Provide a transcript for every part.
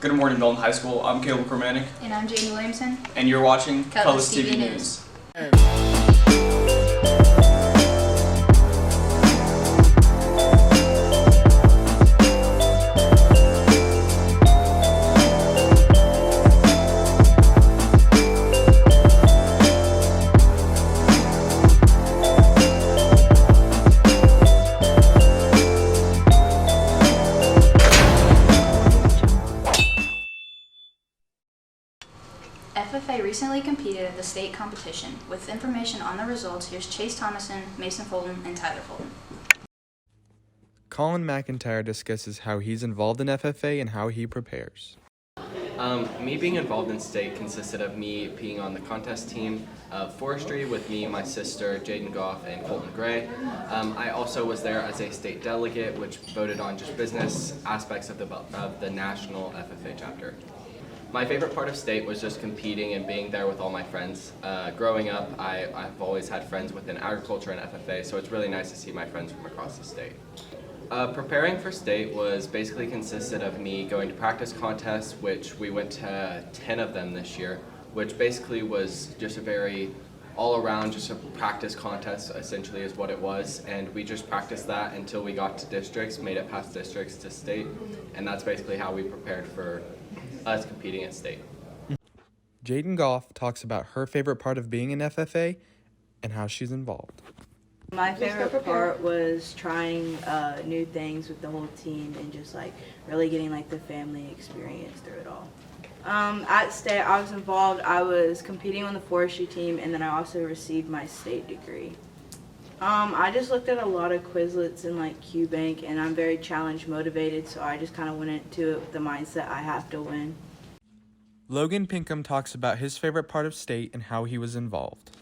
Good morning, Dalton High School. I'm Caleb Kormanik. And I'm Jaden Williamson. And you're watching Cutlass TV News. FFA recently competed at the state competition. With information on the results, here's Chase Thomason, Mason Fulton, and Tyler Fulton. Colin McIntyre discusses how he's involved in FFA and how he prepares. Me being involved in state consisted of me being on the contest team of forestry with me, my sister, Jaden Goff, and Colton Gray. I also was there as a state delegate, which voted on just business aspects of the national FFA chapter. My favorite part of state was just competing and being there with all my friends. Growing up, I've always had friends within agriculture and FFA, so it's really nice to see my friends from across the state. Preparing for state was basically consisted of me going to practice contests, which we went to 10 of them this year, which basically was just a very all-around, just a practice contest, essentially is what it was, and we just practiced that until we got to districts, made it past districts to state, and that's basically how we prepared for us competing at state. Jaden Goff talks about her favorite part of being in FFA and how she's involved. My favorite part was trying new things with the whole team and just like really getting like the family experience through it all. At state, I was involved. I was competing on the forestry team, and then I also received my state degree. I just looked at a lot of Quizlets and like QBank, and I'm very challenge motivated, so I just kind of went into it with the mindset I have to win. Logan Pinkham talks about his favorite part of state and how he was involved.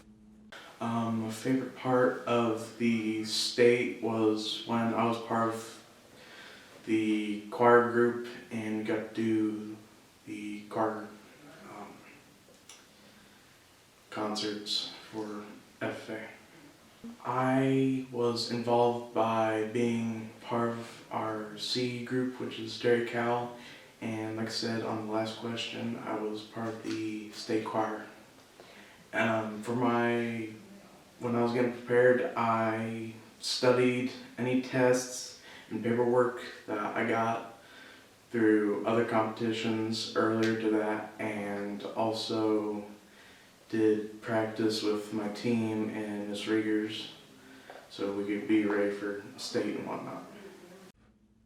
My favorite part of the state was when I was part of the choir group and we got to do the choir concerts for FFA. I was involved by being part of our C group, which is Derry Cal, and like I said on the last question, I was part of the state choir. When I was getting prepared, I studied any tests and paperwork that I got through other competitions earlier to that, and also did practice with my team and Miss Riegers so we could be ready for state and whatnot.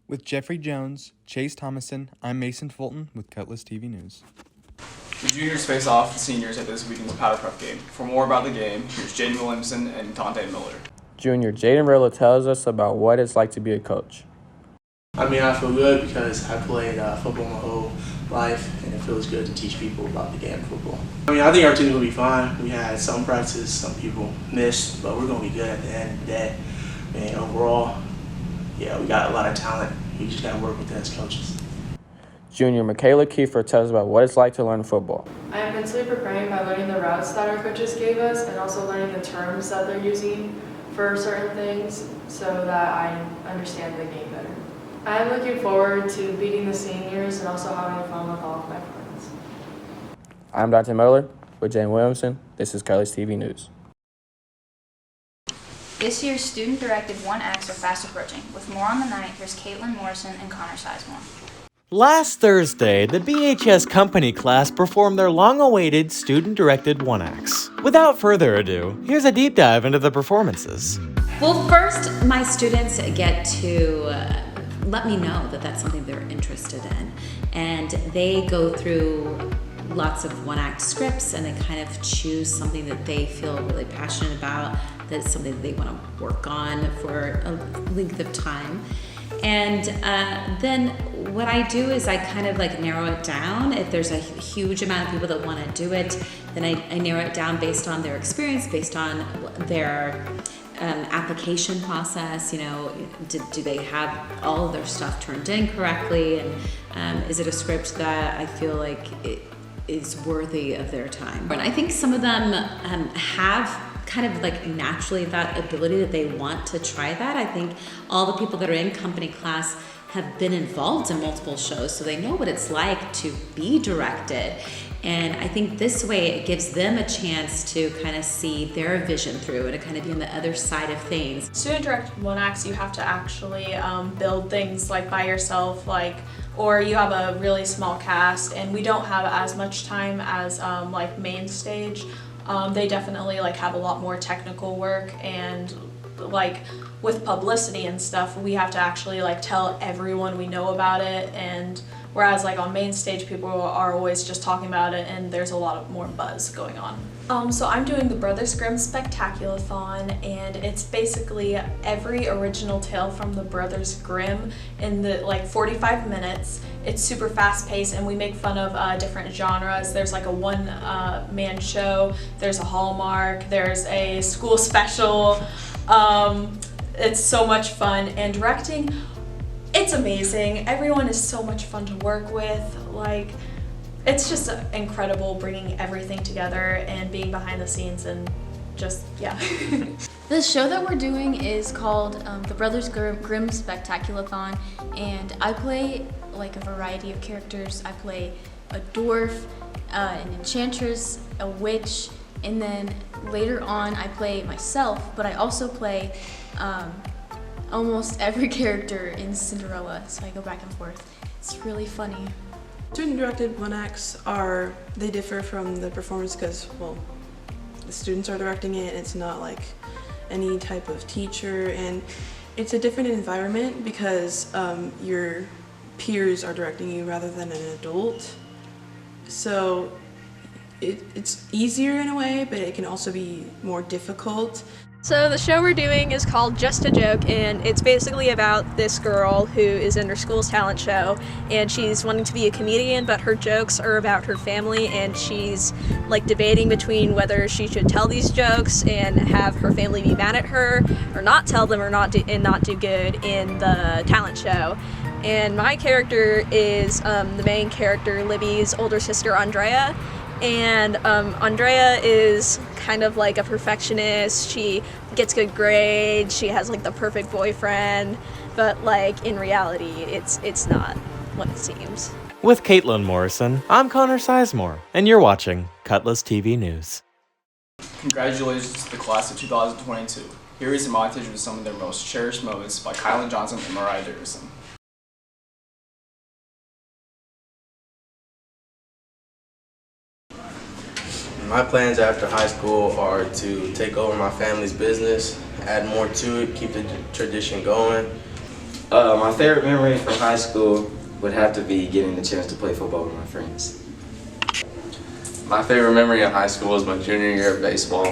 With Jeffrey Jones, Chase Thomason, I'm Mason Fulton with Cutlass TV News. The juniors face off the seniors at this weekend's Powder Puff game. For more about the game, here's Jaden Williamson and Dante Miller. Junior Jaden Rilla tells us about what it's like to be a coach. I mean, I feel good because I played football my whole life, and it feels good to teach people about the game of football. I mean, I think our team's going to be fine. We had some practice, some people missed, but we're going to be good at the end of the day. And overall, yeah, we got a lot of talent. We just got to work with it as coaches. Junior Michaela Kiefer tells us about what it's like to learn football. I am mentally preparing by learning the routes that our coaches gave us and also learning the terms that they're using for certain things so that I understand the game better. I am looking forward to beating the seniors and also having fun with all of my friends. I'm Dante Miller with Jane Williamson. This is Cutlass TV News. This year's student-directed one-acts are fast approaching. With more on the night, here's Caitlin Morrison and Connor Sizemore. Last Thursday, the BHS company class performed their long-awaited student-directed one-acts. Without further ado, here's a deep dive into the performances. Well, first, my students get to let me know that that's something they're interested in. And they go through lots of one-act scripts, and they kind of choose something that they feel really passionate about, that's something that they want to work on for a length of time. And then what I do is I kind of like narrow it down. If there's a huge amount of people that want to do it, then I narrow it down based on their experience, based on their application process. You know, do they have all of their stuff turned in correctly? And is it a script that I feel like it is worthy of their time? And I think some of them have kind of like naturally that ability that they want to try that. I think all the people that are in company class have been involved in multiple shows, so they know what it's like to be directed. And I think this way it gives them a chance to kind of see their vision through and to kind of be on the other side of things. Student directed one acts, you have to actually build things like by yourself, like, or you have a really small cast, and we don't have as much time as like main stage. They definitely like have a lot more technical work, and like with publicity and stuff, we have to actually like tell everyone we know about it, and whereas like on main stage people are always just talking about it and there's a lot of more buzz going on. So I'm doing the Brothers Grimm Spectaculathon, and it's basically every original tale from the Brothers Grimm in the like 45 minutes. It's super fast paced, and we make fun of different genres. There's like a one-man show, there's a Hallmark, there's a school special. It's so much fun, and directing, it's amazing. Everyone is so much fun to work with. Like, it's just incredible bringing everything together and being behind the scenes and just, yeah. The show that we're doing is called the Brothers Grimm Spectaculathon, and I play like a variety of characters. I play a dwarf, an enchantress, a witch, and then later on I play myself, but I also play almost every character in Cinderella, so I go back and forth. It's really funny. Student-directed one-acts they differ from the performance because, well, the students are directing it, it's not like any type of teacher, and it's a different environment because your peers are directing you rather than an adult. So it's easier in a way, but it can also be more difficult. So the show we're doing is called Just a Joke, and it's basically about this girl who is in her school's talent show, and she's wanting to be a comedian, but her jokes are about her family, and she's like debating between whether she should tell these jokes and have her family be mad at her, or not tell them, or not do good in the talent show. And my character is the main character, Libby's older sister, Andrea. And Andrea is kind of like a perfectionist. She gets good grades, she has like the perfect boyfriend, but like in reality it's not what it seems. With Caitlin Morrison, I'm Connor Sizemore, and you're watching Cutlass TV News. Congratulations to the class of 2022. Here is a montage of some of their most cherished moments by Kylan Johnson and Mariah Dickerson. My plans after high school are to take over my family's business, add more to it, keep the tradition going. My favorite memory from high school would have to be getting the chance to play football with my friends. My favorite memory of high school is my junior year of baseball.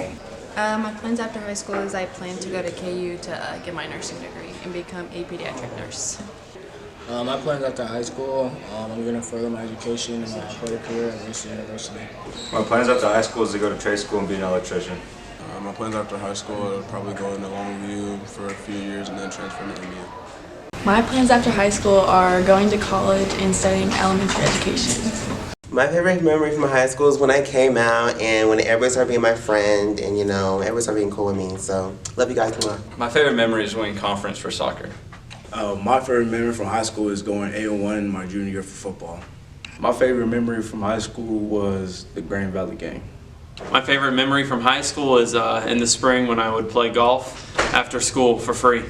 My plans after high school is I plan to go to KU to get my nursing degree and become a pediatric nurse. My plans after high school, I'm going to further my education and my athletic career at Wilson University. My plans after high school is to go to trade school and be an electrician. My plans after high school are probably go into Longview for a few years and then transfer to India. My plans after high school are going to college and studying elementary education. My favorite memory from high school is when I came out and when everybody started being my friend and, everybody started being cool with me. So, love you guys. Come on. My favorite memory is winning conference for soccer. My favorite memory from high school is going 8-1 in my junior year for football. My favorite memory from high school was the Grand Valley game. My favorite memory from high school is in the spring when I would play golf after school for free.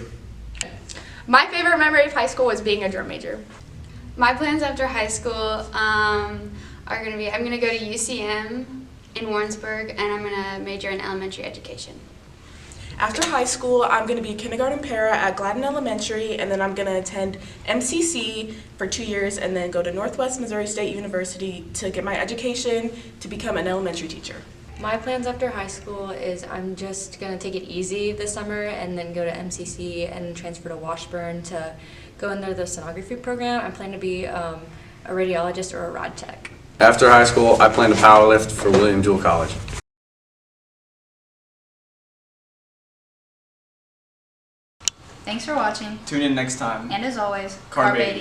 My favorite memory of high school was being a drum major. My plans after high school are going to be, I'm going to go to UCM in Warrensburg, and I'm going to major in elementary education. After high school, I'm going to be kindergarten para at Gladden Elementary, and then I'm going to attend MCC for 2 years and then go to Northwest Missouri State University to get my education to become an elementary teacher. My plans after high school is I'm just going to take it easy this summer and then go to MCC and transfer to Washburn to go into the sonography program. I plan to be a radiologist or a rad tech. After high school, I plan to powerlift for William Jewell College. Thanks for watching. Tune in next time. And as always, Carpe Carpe Diem.